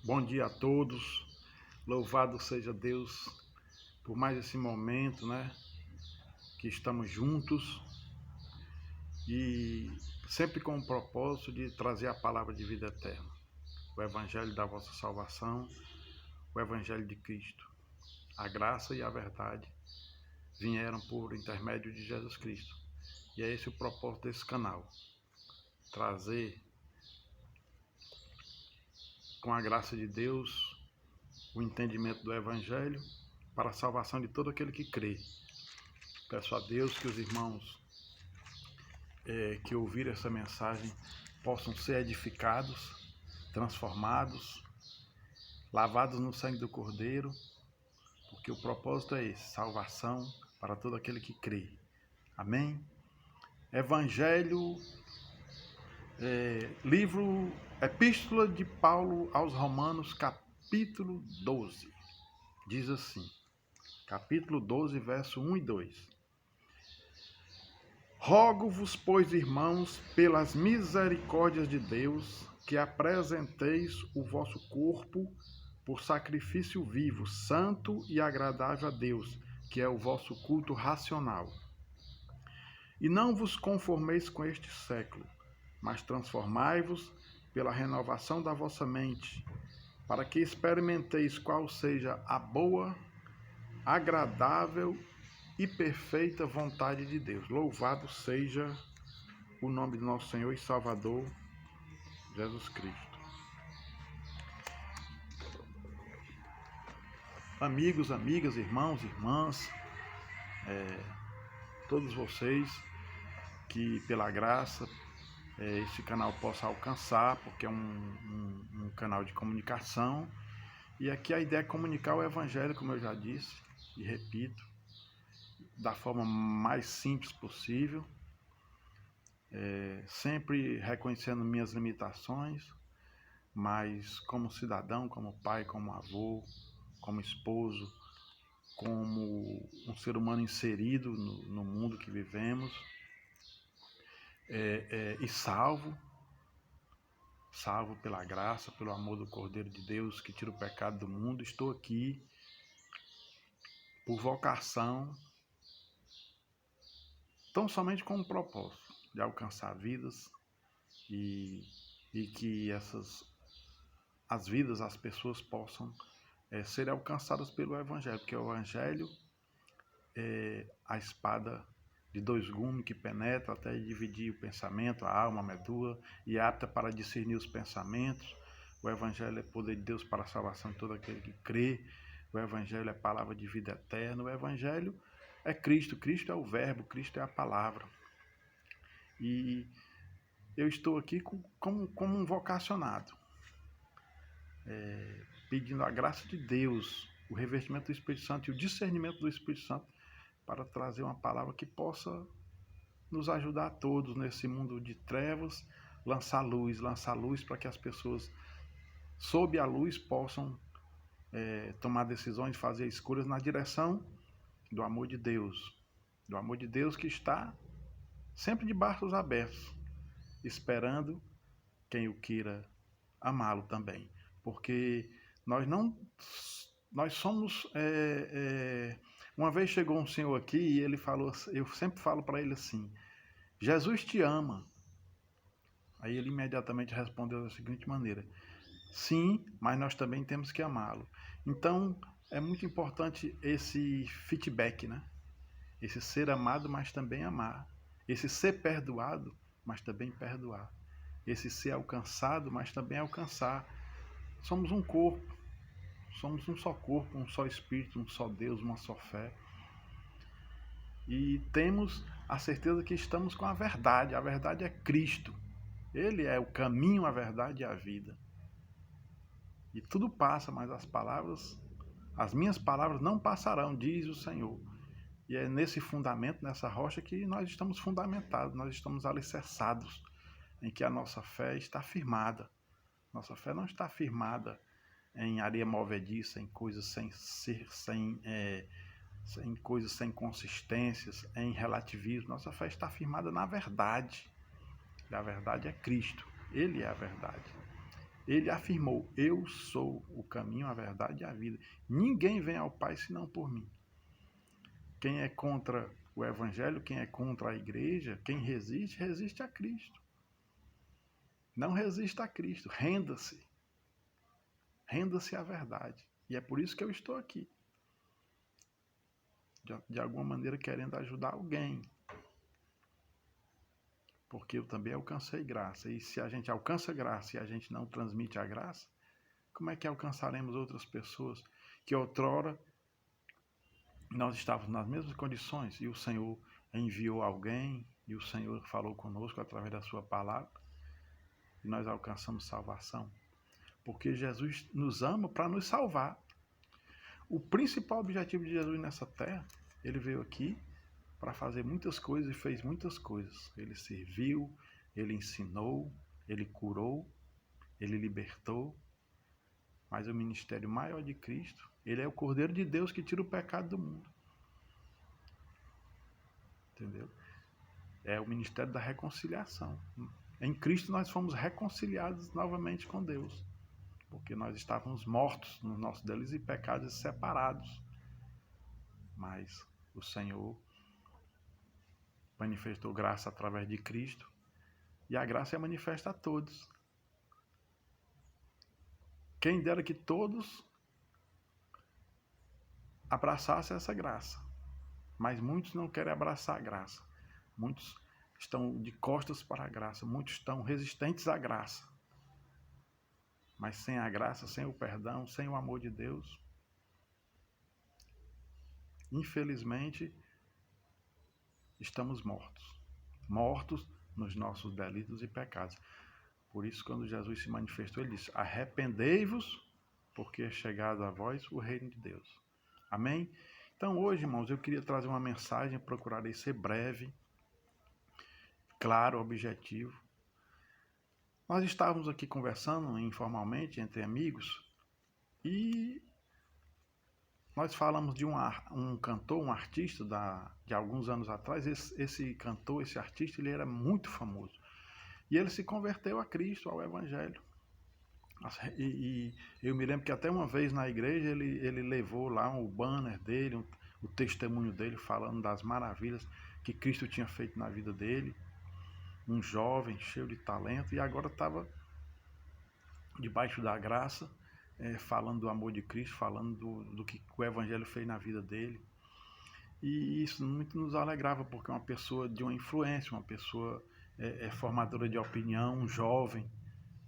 Bom dia a todos, louvado seja Deus por mais esse momento, que estamos juntos e sempre com o propósito de trazer a palavra de vida eterna, o Evangelho da vossa salvação, o Evangelho de Cristo. A graça e a verdade vieram por intermédio de Jesus Cristo e é esse o propósito desse canal, trazer com a graça de Deus o entendimento do Evangelho para a salvação de todo aquele que crê. Peço a Deus que os irmãos que ouviram essa mensagem possam ser edificados, transformados, lavados no sangue do Cordeiro, porque o propósito é esse, salvação para todo aquele que crê. Amém? Evangelho, livro, Epístola de Paulo aos Romanos, capítulo 12. Diz assim, capítulo 12, verso 1 e 2. Rogo-vos, pois, irmãos, pelas misericórdias de Deus, que apresenteis o vosso corpo por sacrifício vivo, santo e agradável a Deus, que é o vosso culto racional. E não vos conformeis com este século, mas transformai-vos pela renovação da vossa mente, para que experimenteis qual seja a boa, agradável e perfeita vontade de Deus. Louvado seja o nome do nosso Senhor e Salvador, Jesus Cristo. Amigos, amigas, irmãos, irmãs, todos vocês que pela graça esse canal possa alcançar, porque é um canal de comunicação, e aqui a ideia é comunicar o Evangelho, como eu já disse e repito, da forma mais simples possível, sempre reconhecendo minhas limitações, mas como cidadão, como pai, como avô, como esposo, como um ser humano inserido no mundo que vivemos, e salvo pela graça, pelo amor do Cordeiro de Deus que tira o pecado do mundo. Estou aqui por vocação, tão somente com o propósito de alcançar vidas e que as vidas, as pessoas possam serem alcançadas pelo Evangelho, porque o Evangelho é a espada de dois gumes que penetra até dividir o pensamento, a alma, a medula, e é apta para discernir os pensamentos. O Evangelho é poder de Deus para a salvação de todo aquele que crê. O Evangelho é palavra de vida eterna. O Evangelho é Cristo. Cristo é o verbo, Cristo é a palavra. E eu estou aqui como um vocacionado, pedindo a graça de Deus, o revestimento do Espírito Santo e o discernimento do Espírito Santo para trazer uma palavra que possa nos ajudar a todos nesse mundo de trevas, lançar luz para que as pessoas, sob a luz, possam tomar decisões, fazer escolhas na direção do amor de Deus que está sempre de braços abertos, esperando quem o queira amá-lo também, porque nós somos uma vez chegou um senhor aqui e ele falou, eu sempre falo para ele assim: Jesus te ama. Aí ele imediatamente respondeu da seguinte maneira: sim, mas nós também temos que amá-lo. Então é muito importante esse feedback, Esse ser amado, mas também amar. Esse ser perdoado, mas também perdoar. Esse ser alcançado, mas também alcançar. Somos um corpo, somos um só corpo, um só espírito, um só Deus, uma só fé. E temos a certeza que estamos com a verdade é Cristo. Ele é o caminho, a verdade e a vida. E tudo passa, mas as minhas palavras não passarão, diz o Senhor. E é nesse fundamento, nessa rocha que nós estamos fundamentados, nós estamos alicerçados, em que a nossa fé está firmada. Nossa fé não está firmada em areia movediça, em coisas sem coisas sem consistências, em relativismo. Nossa fé está firmada na verdade. E a verdade é Cristo. Ele é a verdade. Ele afirmou: eu sou o caminho, a verdade e a vida. Ninguém vem ao Pai senão por mim. Quem é contra o Evangelho, quem é contra a igreja, quem resiste, resiste a Cristo. Não resista a Cristo, renda-se. Renda-se à verdade. E é por isso que eu estou aqui. De alguma maneira querendo ajudar alguém. Porque eu também alcancei graça. E se a gente alcança graça e a gente não transmite a graça, como é que alcançaremos outras pessoas que outrora nós estávamos nas mesmas condições e o Senhor enviou alguém e o Senhor falou conosco através da sua palavra e nós alcançamos salvação? Porque Jesus nos ama para nos salvar. O principal objetivo de Jesus nessa terra, ele veio aqui para fazer muitas coisas e fez muitas coisas. Ele serviu, ele ensinou, ele curou, ele libertou. Mas o ministério maior de Cristo, ele é o Cordeiro de Deus que tira o pecado do mundo. Entendeu? É o ministério da reconciliação. Em Cristo nós fomos reconciliados novamente com Deus. Porque nós estávamos mortos nos nossos delitos e pecados e separados. Mas o Senhor manifestou graça através de Cristo. E a graça é manifesta a todos. Quem dera que todos abraçassem essa graça. Mas muitos não querem abraçar a graça. Muitos estão de costas para a graça. Muitos estão resistentes à graça. Mas sem a graça, sem o perdão, sem o amor de Deus, infelizmente, estamos mortos. Mortos nos nossos delitos e pecados. Por isso, quando Jesus se manifestou, ele disse: arrependei-vos, porque é chegado a vós o reino de Deus. Amém? Então, hoje, irmãos, eu queria trazer uma mensagem, procurarei ser breve, claro, objetivo. Nós estávamos aqui conversando informalmente entre amigos e nós falamos de um cantor, um artista de alguns anos atrás. Esse cantor, esse artista, ele era muito famoso. E ele se converteu a Cristo, ao Evangelho. E eu me lembro que até uma vez na igreja ele levou lá o banner dele, o testemunho dele, falando das maravilhas que Cristo tinha feito na vida dele. Um jovem cheio de talento, e agora estava debaixo da graça, falando do amor de Cristo, falando do que o Evangelho fez na vida dele. E isso muito nos alegrava, porque é uma pessoa de uma influência, uma pessoa formadora de opinião, um jovem.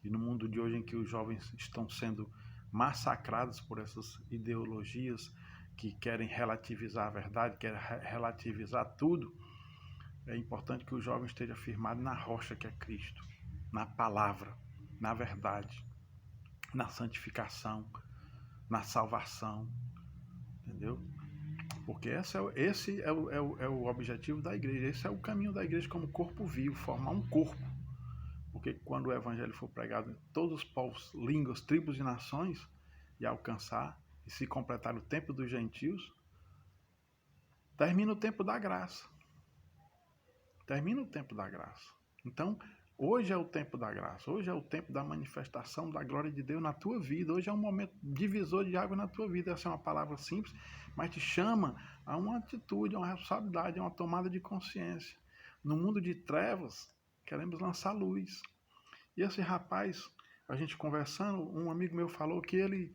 E no mundo de hoje em que os jovens estão sendo massacrados por essas ideologias que querem relativizar a verdade, querem relativizar tudo, é importante que o jovem esteja firmado na rocha que é Cristo, na palavra, na verdade, na santificação, na salvação, entendeu? Porque esse é o objetivo da igreja, esse é o caminho da igreja como corpo vivo, formar um corpo. Porque quando o Evangelho for pregado em todos os povos, línguas, tribos e nações, e alcançar e se completar o tempo dos gentios, termina o tempo da graça. Termina o tempo da graça. Então, hoje é o tempo da graça, hoje é o tempo da manifestação da glória de Deus na tua vida, hoje é um momento divisor de água na tua vida. Essa é uma palavra simples, mas te chama a uma atitude, a uma responsabilidade, a uma tomada de consciência. No mundo de trevas, queremos lançar luz. E esse rapaz, a gente conversando, um amigo meu falou que ele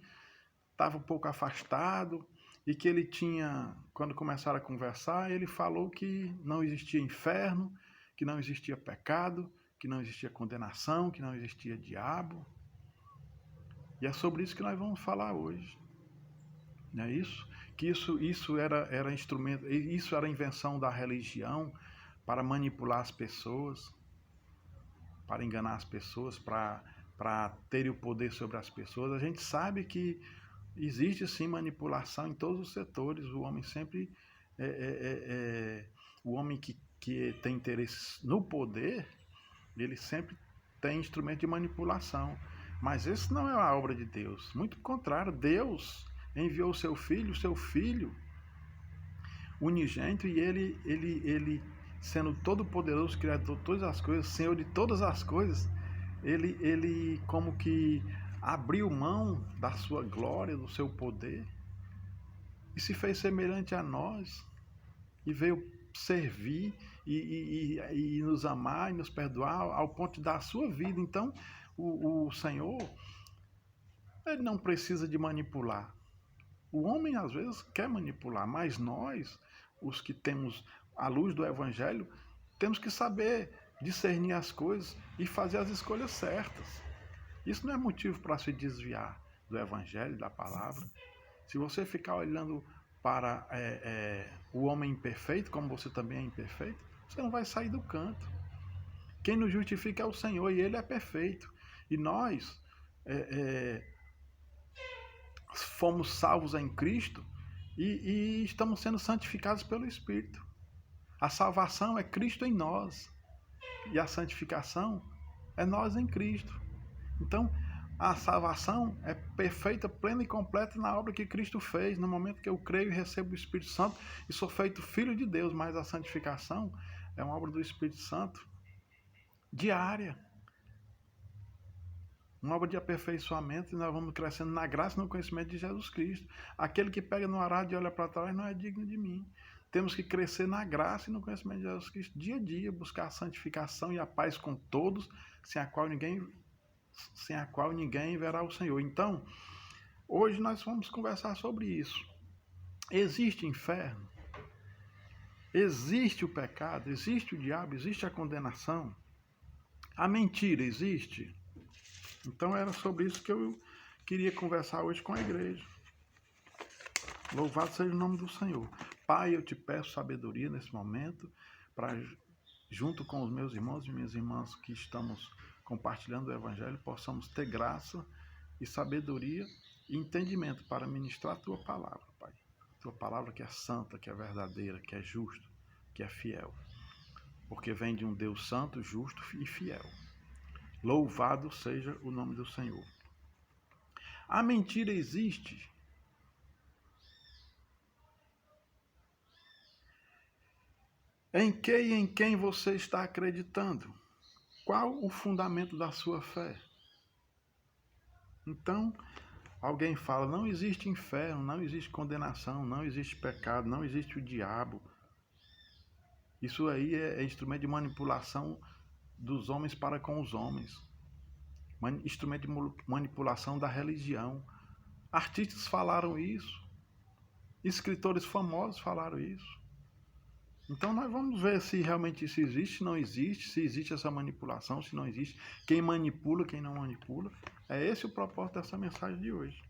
estava um pouco afastado e que ele tinha, quando começaram a conversar, ele falou que não existia inferno, que não existia pecado, que não existia condenação, que não existia diabo. E é sobre isso que nós vamos falar hoje. Não é isso? Que isso era instrumento, isso era invenção da religião para manipular as pessoas, para enganar as pessoas, para ter o poder sobre as pessoas. A gente sabe que existe sim manipulação em todos os setores. O homem sempre o homem que tem interesse no poder, ele sempre tem instrumento de manipulação. Mas esse não é a obra de Deus. Muito contrário, Deus enviou o seu filho unigênito, e ele sendo todo poderoso, criador de todas as coisas, Senhor de todas as coisas, ele como que abriu mão da sua glória, do seu poder, e se fez semelhante a nós, e veio servir e nos amar e nos perdoar ao ponto de dar a sua vida. Então, o Senhor, ele não precisa de manipular. O homem, às vezes, quer manipular, mas nós, os que temos a luz do Evangelho, temos que saber discernir as coisas e fazer as escolhas certas. Isso não é motivo para se desviar do Evangelho, da palavra. Se você ficar olhando para o homem imperfeito, como você também é imperfeito, você não vai sair do canto. Quem nos justifica é o Senhor, e Ele é perfeito. E nós fomos salvos em Cristo e estamos sendo santificados pelo Espírito. A salvação é Cristo em nós, e a santificação é nós em Cristo. Então, a salvação é perfeita, plena e completa na obra que Cristo fez, no momento que eu creio e recebo o Espírito Santo e sou feito filho de Deus, mas a santificação é uma obra do Espírito Santo diária. Uma obra de aperfeiçoamento, e nós vamos crescendo na graça e no conhecimento de Jesus Cristo. Aquele que pega no arado e olha para trás não é digno de mim. Temos que crescer na graça e no conhecimento de Jesus Cristo dia a dia, buscar a santificação e a paz com todos, sem a qual ninguém verá o Senhor. Então, hoje nós vamos conversar sobre isso. Existe inferno? Existe o pecado? Existe o diabo? Existe a condenação? A mentira existe? Então era sobre isso que eu queria conversar hoje com a igreja. Louvado seja o nome do Senhor. Pai, eu te peço sabedoria nesse momento, para, junto com os meus irmãos e minhas irmãs que estamos compartilhando o Evangelho, possamos ter graça e sabedoria e entendimento para ministrar a Tua palavra, Pai. Tua palavra que é santa, que é verdadeira, que é justa, que é fiel. Porque vem de um Deus santo, justo e fiel. Louvado seja o nome do Senhor. A mentira existe. Em que e em quem você está acreditando? Qual o fundamento da sua fé? Então, alguém fala, não existe inferno, não existe condenação, não existe pecado, não existe o diabo. Isso aí é instrumento de manipulação dos homens para com os homens. Instrumento de manipulação da religião. Artistas falaram isso. Escritores famosos falaram isso. Então nós vamos ver se realmente isso existe, se não existe, se existe essa manipulação, se não existe, quem manipula, quem não manipula. É esse o propósito dessa mensagem de hoje.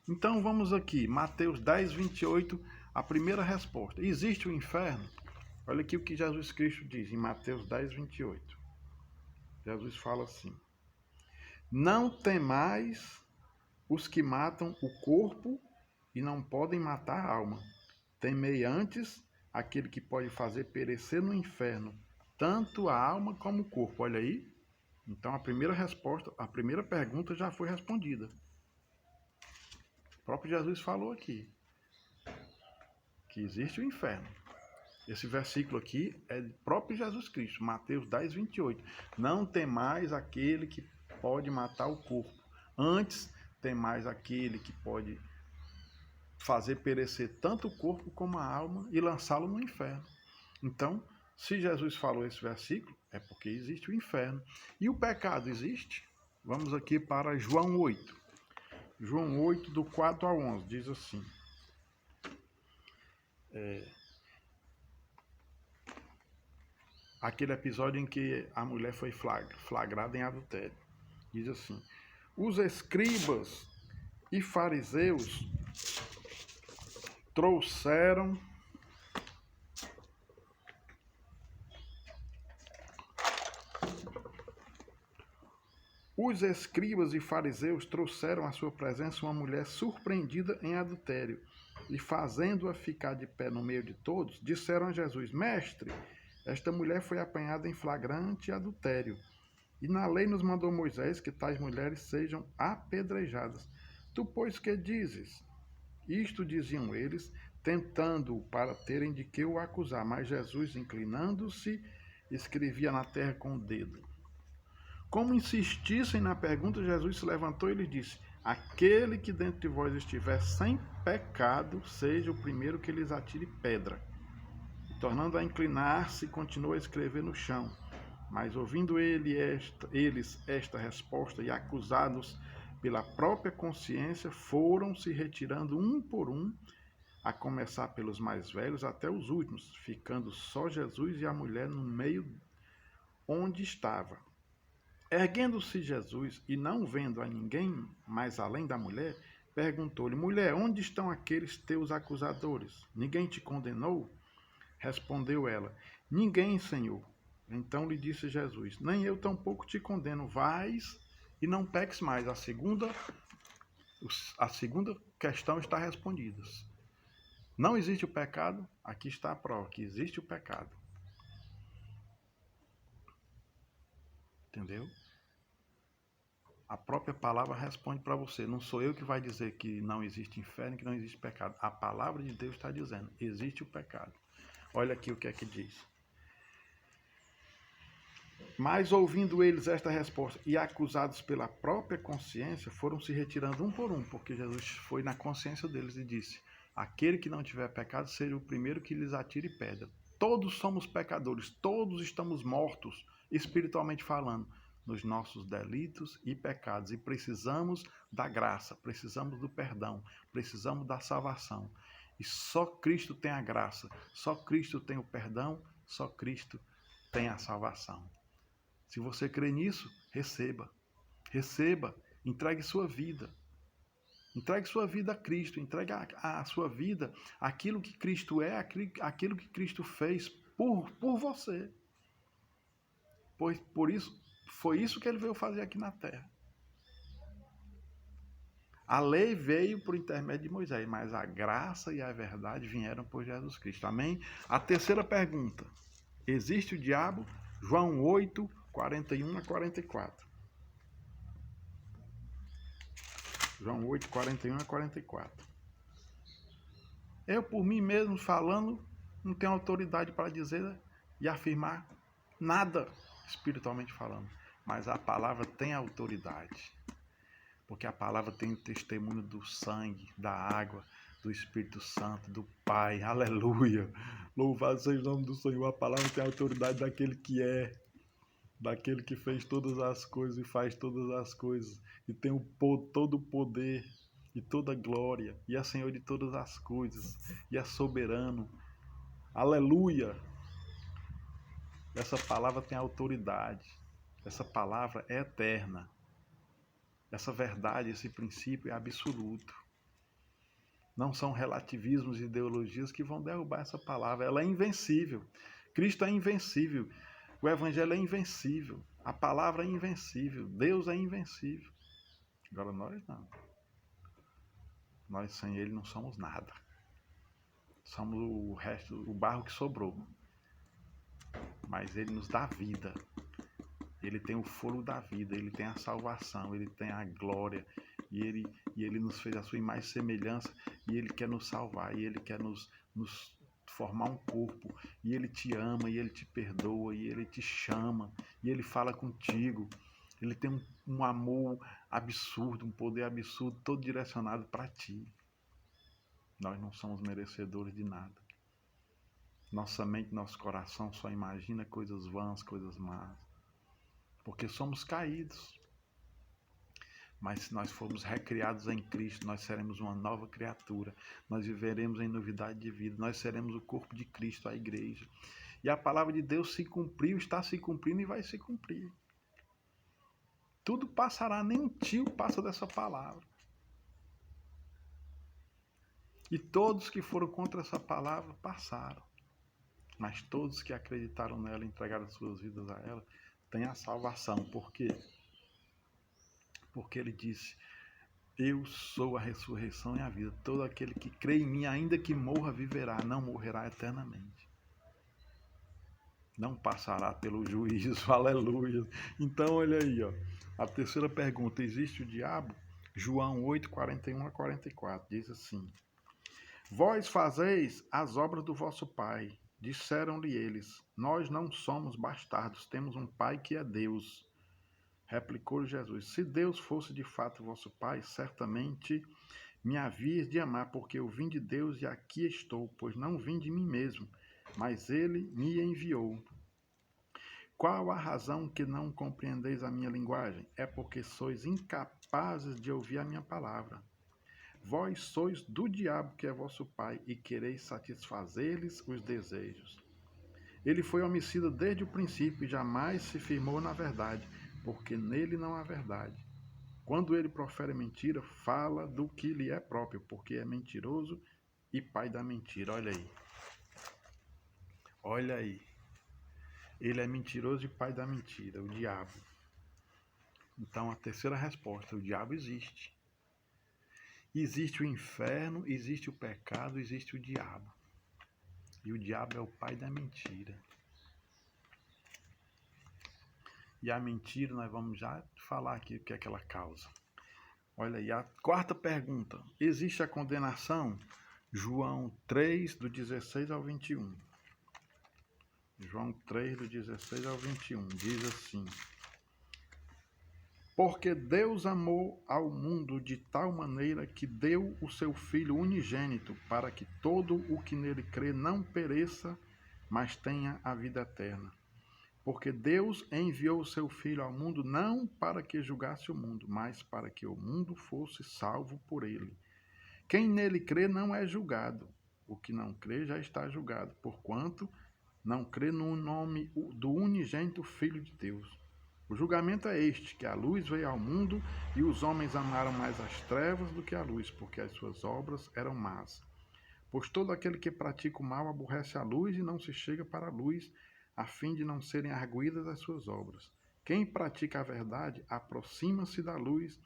Então vamos aqui, Mateus 10, 28, a primeira resposta. Existe o inferno? Olha aqui o que Jesus Cristo diz em Mateus 10, 28. Jesus fala assim: não temais os que matam o corpo e não podem matar a alma. Temei antes aquele que pode fazer perecer no inferno tanto a alma como o corpo. Olha aí. Então a primeira resposta, a primeira pergunta já foi respondida. O próprio Jesus falou aqui que existe o inferno. Esse versículo aqui é do próprio Jesus Cristo, Mateus 10, 28. Não temais aquele que pode matar o corpo. Antes, temais aquele que pode fazer perecer tanto o corpo como a alma e lançá-lo no inferno. Então, se Jesus falou esse versículo, é porque existe o inferno. E o pecado existe? Vamos aqui para João 8. João 8, do 4 ao 11, diz assim. Aquele episódio em que a mulher foi flagrada em adultério. Diz assim: os escribas e fariseus trouxeram à sua presença uma mulher surpreendida em adultério, e fazendo-a ficar de pé no meio de todos, disseram a Jesus: mestre, esta mulher foi apanhada em flagrante adultério, e na lei nos mandou Moisés que tais mulheres sejam apedrejadas. Tu, pois, que dizes? Isto diziam eles, tentando-o para terem de que o acusar. Mas Jesus, inclinando-se, escrevia na terra com o dedo. Como insistissem na pergunta, Jesus se levantou e lhes disse: aquele que dentre vós estiver sem pecado, seja o primeiro que lhes atire pedra. E, tornando a inclinar-se, continuou a escrever no chão. Mas ouvindo eles esta resposta e acusados pela própria consciência, foram se retirando um por um, a começar pelos mais velhos até os últimos, ficando só Jesus e a mulher no meio onde estava. Erguendo-se Jesus e não vendo a ninguém mais além da mulher, perguntou-lhe: mulher, onde estão aqueles teus acusadores? Ninguém te condenou? Respondeu ela: ninguém, Senhor. Então lhe disse Jesus: nem eu tampouco te condeno. Vais e não peques mais. A segunda questão está respondida. Não existe o pecado? Aqui está a prova que existe o pecado. Entendeu? A própria palavra responde para você. Não sou eu que vai dizer que não existe inferno, que não existe pecado. A palavra de Deus está dizendo: existe o pecado. Olha aqui o que é que diz. Mas ouvindo eles esta resposta e acusados pela própria consciência, foram se retirando um por um, porque Jesus foi na consciência deles e disse: aquele que não tiver pecado, seja o primeiro que lhes atire pedra. Todos somos pecadores, todos estamos mortos, espiritualmente falando, nos nossos delitos e pecados, e precisamos da graça, precisamos do perdão, precisamos da salvação. E só Cristo tem a graça, só Cristo tem o perdão, só Cristo tem a salvação. Se você crê nisso, receba. Receba, entregue sua vida. Entregue sua vida a Cristo, entregue a sua vida aquilo que Cristo é, aquilo que Cristo fez por você. Pois por isso, foi isso que ele veio fazer aqui na terra. A lei veio por intermédio de Moisés, mas a graça e a verdade vieram por Jesus Cristo. Amém? A terceira pergunta. Existe o diabo? João 8, 41 a 44. João 8, 41 a 44. Eu, por mim mesmo falando, não tenho autoridade para dizer e afirmar nada espiritualmente falando. Mas a palavra tem autoridade. Porque a palavra tem o testemunho do sangue, da água, do Espírito Santo, do Pai. Aleluia! Louvado seja o nome do Senhor. A palavra tem a autoridade daquele que é, daquele que fez todas as coisas e faz todas as coisas, e tem todo o poder e toda a glória, e é Senhor de todas as coisas, e é soberano. Aleluia! Essa palavra tem autoridade, essa palavra é eterna, essa verdade, esse princípio é absoluto. Não são relativismos e ideologias que vão derrubar essa palavra, ela é invencível. Cristo é invencível. O Evangelho é invencível, a palavra é invencível, Deus é invencível. Agora nós não. Nós sem Ele não somos nada. Somos o resto, o barro que sobrou. Mas Ele nos dá vida. Ele tem o fôlego da vida, Ele tem a salvação, Ele tem a glória. E Ele nos fez a sua imagem e semelhança, e Ele quer nos salvar, e Ele quer nos formar um corpo, e Ele te ama, e Ele te perdoa, e Ele te chama, e Ele fala contigo. Ele tem um amor absurdo, um poder absurdo, todo direcionado para ti. Nós não somos merecedores de nada. Nossa mente, nosso coração só imagina coisas vãs, coisas más, porque somos caídos. Mas se nós formos recriados em Cristo, nós seremos uma nova criatura. Nós viveremos em novidade de vida. Nós seremos o corpo de Cristo, a igreja. E a palavra de Deus se cumpriu, está se cumprindo e vai se cumprir. Tudo passará, nem um tio passa dessa palavra. E todos que foram contra essa palavra passaram. Mas todos que acreditaram nela, entregaram suas vidas a ela, têm a salvação. Por quê? Porque ele disse: eu sou a ressurreição e a vida. Todo aquele que crê em mim, ainda que morra, viverá, não morrerá eternamente. Não passará pelo juízo, aleluia. Então, olha aí, ó. A terceira pergunta: existe o diabo? João 8, 41 a 44, diz assim: vós fazeis as obras do vosso pai. Disseram-lhe eles: nós não somos bastardos, temos um pai que é Deus. Replicou Jesus: Se Deus fosse de fato vosso Pai, certamente me havias de amar, porque eu vim de Deus e aqui estou, pois não vim de mim mesmo, mas ele me enviou. Qual a razão que não compreendeis a minha linguagem? É porque sois incapazes de ouvir a minha palavra. Vós sois do diabo, que é vosso pai, e quereis satisfazer-lhes os desejos. Ele foi homicida desde o princípio e jamais se firmou na verdade, porque nele não há verdade. Quando ele profere mentira, fala do que lhe é próprio, porque é mentiroso e pai da mentira. Olha aí. Olha aí. Ele é mentiroso e pai da mentira, o diabo. Então, a terceira resposta: o diabo existe. Existe o inferno, existe o pecado, existe o diabo. E o diabo é o pai da mentira. E a mentira, nós vamos já falar aqui o que é que ela causa. Olha aí, a quarta pergunta: existe a condenação? João 3, do 16 ao 21. João 3, do 16 ao 21, diz assim: Porque Deus amou ao mundo de tal maneira que deu o seu Filho unigênito, para que todo o que nele crê não pereça, mas tenha a vida eterna. Porque Deus enviou o seu Filho ao mundo não para que julgasse o mundo, mas para que o mundo fosse salvo por ele. Quem nele crê não é julgado. O que não crê já está julgado, porquanto não crê no nome do unigênito Filho de Deus. O julgamento é este, que a luz veio ao mundo e os homens amaram mais as trevas do que a luz, porque as suas obras eram más. Pois todo aquele que pratica o mal aborrece a luz e não se chega para a luz, a fim de não serem arguidas as suas obras. Quem pratica a verdade aproxima-se da luz,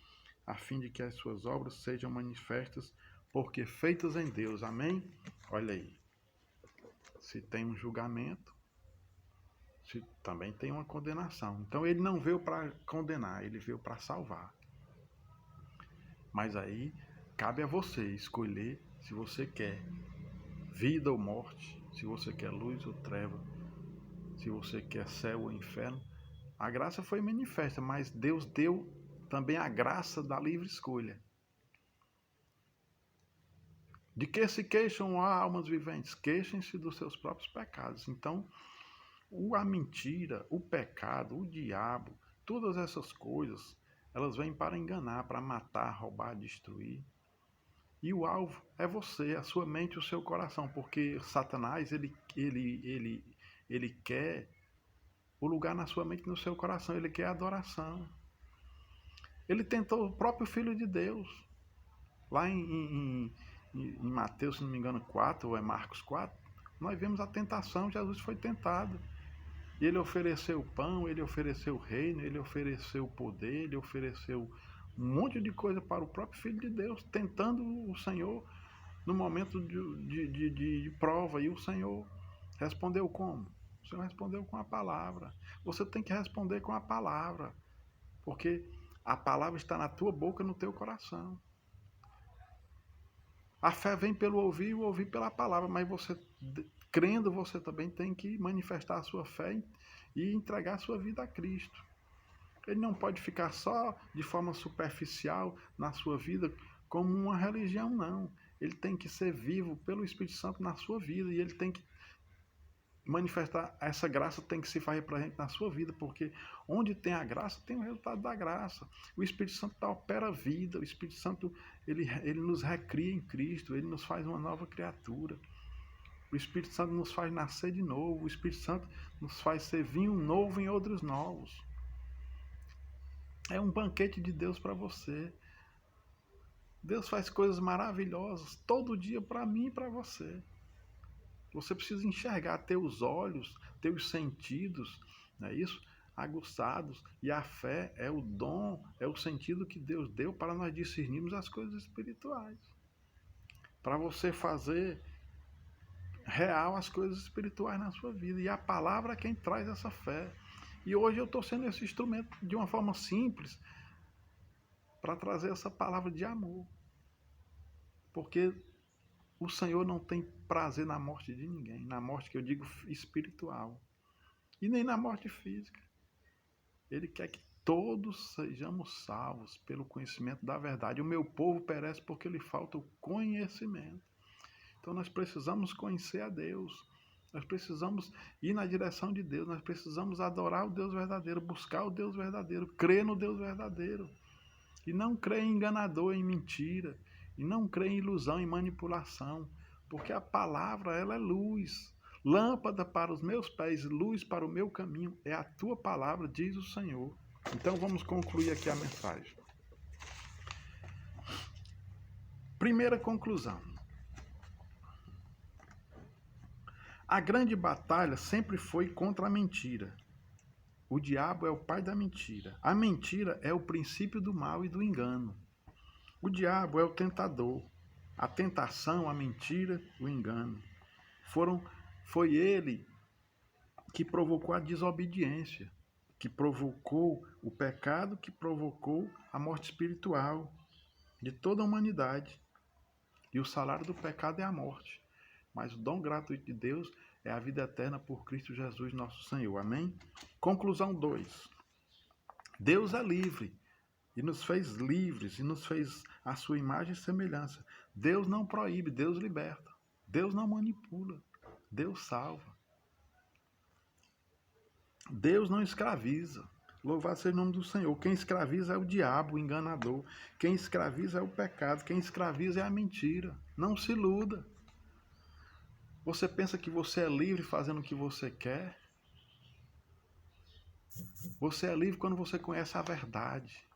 a fim de que as suas obras sejam manifestas, porque feitas em Deus. Amém? Olha aí. Se tem um julgamento, também tem uma condenação. Então ele não veio para condenar, ele veio para salvar. Mas aí cabe a você escolher se você quer vida ou morte, se você quer luz ou treva, se você quer céu ou inferno. A graça foi manifesta, mas Deus deu também a graça da livre escolha. De que se queixam as almas viventes? Queixem-se dos seus próprios pecados. Então, a mentira, o pecado, o diabo, todas essas coisas, elas vêm para enganar, para matar, roubar, destruir. E o alvo é você, a sua mente e o seu coração, porque Satanás, ele quer o lugar na sua mente e no seu coração, ele quer a adoração. Ele tentou o próprio Filho de Deus. Lá em Mateus, se não me engano, 4, ou é Marcos 4, nós vemos a tentação, Jesus foi tentado. Ele ofereceu o pão, ele ofereceu o reino, ele ofereceu o poder, ele ofereceu um monte de coisa para o próprio Filho de Deus, tentando o Senhor no momento de prova. E o Senhor respondeu como? O Senhor respondeu com a palavra. Você tem que responder com a palavra, porque a palavra está na tua boca, no teu coração. A fé vem pelo ouvir e o ouvir pela palavra, mas você, crendo, você também tem que manifestar a sua fé e entregar a sua vida a Cristo. Ele não pode ficar só de forma superficial na sua vida como uma religião, não. Ele tem que ser vivo pelo Espírito Santo na sua vida e ele tem que manifestar essa graça, tem que se fazer presente na sua vida, porque onde tem a graça, tem o resultado da graça. O Espírito Santo opera a vida, o Espírito Santo ele nos recria em Cristo, ele nos faz uma nova criatura. O Espírito Santo nos faz nascer de novo, o Espírito Santo nos faz ser vinho novo em odres novos. É um banquete de Deus para você. Deus faz coisas maravilhosas todo dia para mim e para você. Você precisa enxergar, teus olhos, teus sentidos, não é isso? Aguçados. E a fé é o dom, é o sentido que Deus deu para nós discernirmos as coisas espirituais. Para você fazer real as coisas espirituais na sua vida. E a palavra é quem traz essa fé. E hoje eu estou sendo esse instrumento de uma forma simples para trazer essa palavra de amor. Porque o Senhor não tem prazer na morte de ninguém, na morte que eu digo espiritual, e nem na morte física. Ele quer que todos sejamos salvos pelo conhecimento da verdade. O meu povo perece porque lhe falta o conhecimento. Então nós precisamos conhecer a Deus. Nós precisamos ir na direção de Deus. Nós precisamos adorar o Deus verdadeiro, buscar o Deus verdadeiro, crer no Deus verdadeiro. E não crer em enganador, em mentira. E não crer em ilusão, em manipulação. Porque a palavra, ela é luz. Lâmpada para os meus pés, luz para o meu caminho. É a tua palavra, diz o Senhor. Então vamos concluir aqui a mensagem. Primeira conclusão. A grande batalha sempre foi contra a mentira. O diabo é o pai da mentira. A mentira é o princípio do mal e do engano. O diabo é o tentador. A tentação, a mentira, o engano. Foi ele que provocou a desobediência, que provocou o pecado, que provocou a morte espiritual de toda a humanidade. E o salário do pecado é a morte. Mas o dom gratuito de Deus é a vida eterna por Cristo Jesus, nosso Senhor. Amém? Conclusão 2. Deus é livre e nos fez livres e nos fez a sua imagem e semelhança. Deus não proíbe, Deus liberta. Deus não manipula, Deus salva. Deus não escraviza. Louvado seja o nome do Senhor. Quem escraviza é o diabo, o enganador. Quem escraviza é o pecado. Quem escraviza é a mentira. Não se iluda. Você pensa que você é livre fazendo o que você quer? Você é livre quando você conhece a verdade.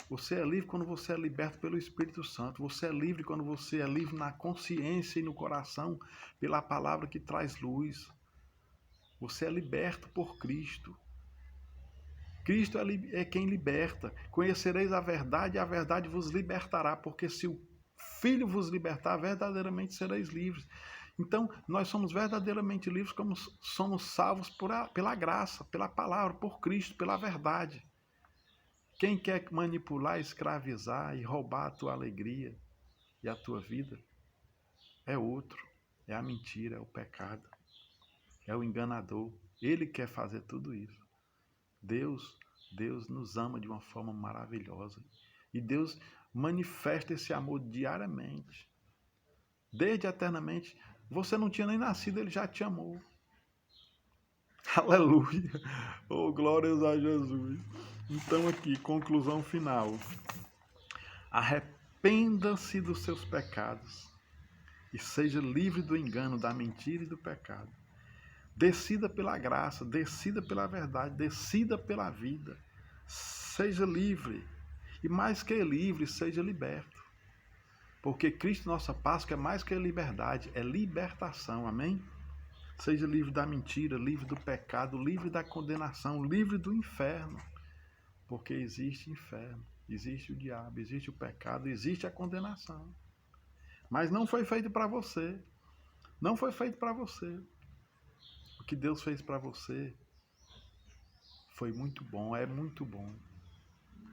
Você é livre quando você é liberto pelo Espírito Santo. Você é livre quando você é livre na consciência e no coração pela palavra que traz luz. Você é liberto por Cristo. Cristo é quem liberta. Conhecereis a verdade e a verdade vos libertará, porque se o Filho vos libertar, verdadeiramente sereis livres. Então, nós somos verdadeiramente livres como somos salvos pela graça, pela palavra, por Cristo, pela verdade. Quem quer manipular, escravizar e roubar a tua alegria e a tua vida é outro. É a mentira, é o pecado, é o enganador. Ele quer fazer tudo isso. Deus nos ama de uma forma maravilhosa. E Deus manifesta esse amor diariamente. Desde eternamente. Você não tinha nem nascido, Ele já te amou. Aleluia. Oh, glórias a Jesus. Então aqui, conclusão final. Arrependa-se dos seus pecados e seja livre do engano, da mentira e do pecado. Decida pela graça, decida pela verdade, decida pela vida. Seja livre. E mais que livre, seja liberto. Porque Cristo, nossa Páscoa, é mais que liberdade, é libertação. Amém? Seja livre da mentira, livre do pecado, livre da condenação, livre do inferno. Porque existe inferno, existe o diabo, existe o pecado, existe a condenação. Mas não foi feito para você. Não foi feito para você. O que Deus fez para você foi muito bom, é muito bom.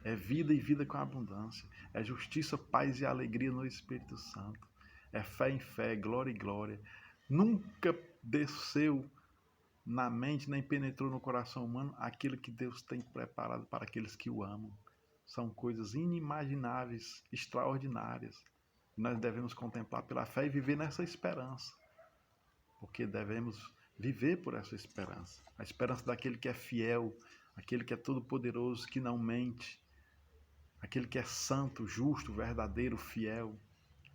É vida e vida com abundância. É justiça, paz e alegria no Espírito Santo. É fé em fé, glória e glória. Nunca desceu na mente, nem penetrou no coração humano aquilo que Deus tem preparado para aqueles que o amam. São coisas inimagináveis, extraordinárias. Nós devemos contemplar pela fé e viver nessa esperança. Porque devemos viver por essa esperança. A esperança daquele que é fiel, aquele que é todo-poderoso, que não mente, aquele que é santo, justo, verdadeiro, fiel,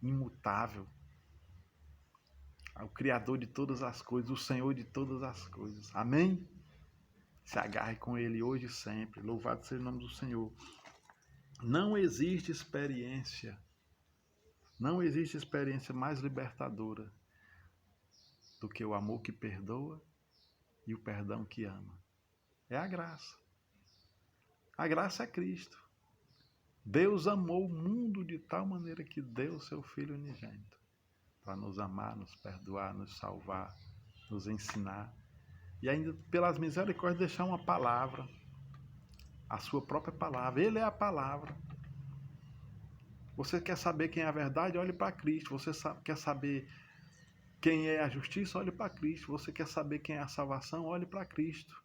imutável. O Criador de todas as coisas, o Senhor de todas as coisas. Amém? Se agarre com Ele hoje e sempre. Louvado seja o nome do Senhor. Não existe experiência mais libertadora do que o amor que perdoa e o perdão que ama. É a graça. A graça é Cristo. Deus amou o mundo de tal maneira que deu o seu Filho unigênito para nos amar, nos perdoar, nos salvar, nos ensinar e ainda pelas misericórdias deixar uma palavra, a sua própria palavra. Ele é a palavra. Você quer saber quem é a verdade? Olhe para Cristo. Você quer saber quem é a justiça? Olhe para Cristo. Você quer saber quem é a salvação? Olhe para Cristo.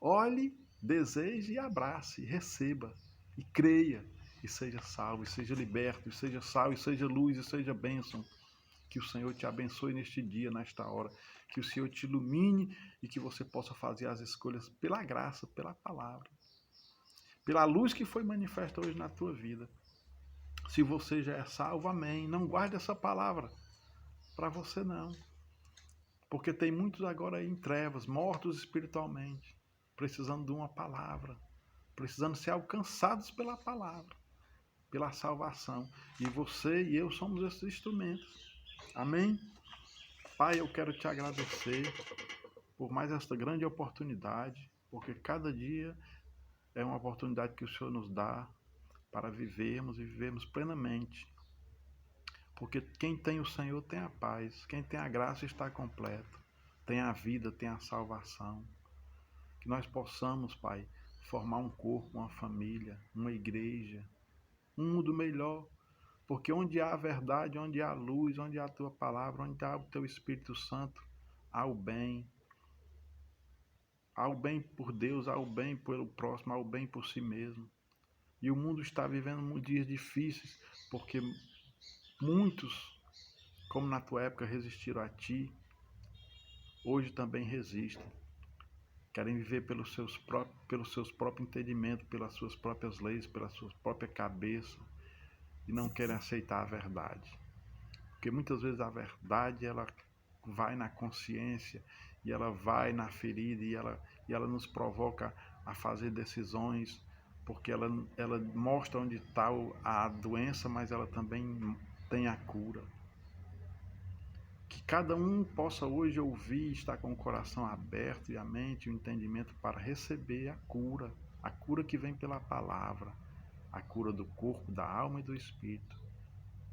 Olhe deseje e abrace, receba, e creia, e seja salvo, e seja liberto, e seja sal, e seja luz, e seja bênção. Que o Senhor te abençoe neste dia, nesta hora. Que o Senhor te ilumine e que você possa fazer as escolhas pela graça, pela palavra, pela luz que foi manifesta hoje na tua vida. Se você já é salvo, amém. Não guarde essa palavra para você não. Porque tem muitos agora aí em trevas, mortos espiritualmente, precisando de uma palavra, precisando ser alcançados pela palavra, pela salvação. E você e eu somos esses instrumentos. Amém? Pai, eu quero te agradecer por mais esta grande oportunidade, porque cada dia é uma oportunidade que o Senhor nos dá para vivermos e vivermos plenamente. Porque quem tem o Senhor tem a paz, quem tem a graça está completo, tem a vida, tem a salvação. Que nós possamos, Pai, formar um corpo, uma família, uma igreja, um mundo melhor. Porque onde há a verdade, onde há a luz, onde há a tua palavra, onde há o teu Espírito Santo, há o bem. Há o bem por Deus, há o bem pelo próximo, há o bem por si mesmo. E o mundo está vivendo dias difíceis, porque muitos, como na tua época, resistiram a ti, hoje também resistem. Querem viver pelos seus próprios entendimentos, pelas suas próprias leis, pela sua própria cabeça, e não querem aceitar a verdade. Porque muitas vezes a verdade, ela vai na consciência, e ela vai na ferida, e ela nos provoca a fazer decisões, porque ela mostra onde está a doença, mas ela também tem a cura. Que cada um possa hoje ouvir, estar com o coração aberto e a mente e o entendimento para receber a cura que vem pela palavra, a cura do corpo, da alma e do espírito,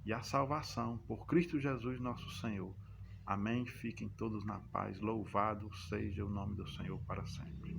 e a salvação por Cristo Jesus nosso Senhor. Amém. Fiquem todos na paz. Louvado seja o nome do Senhor para sempre.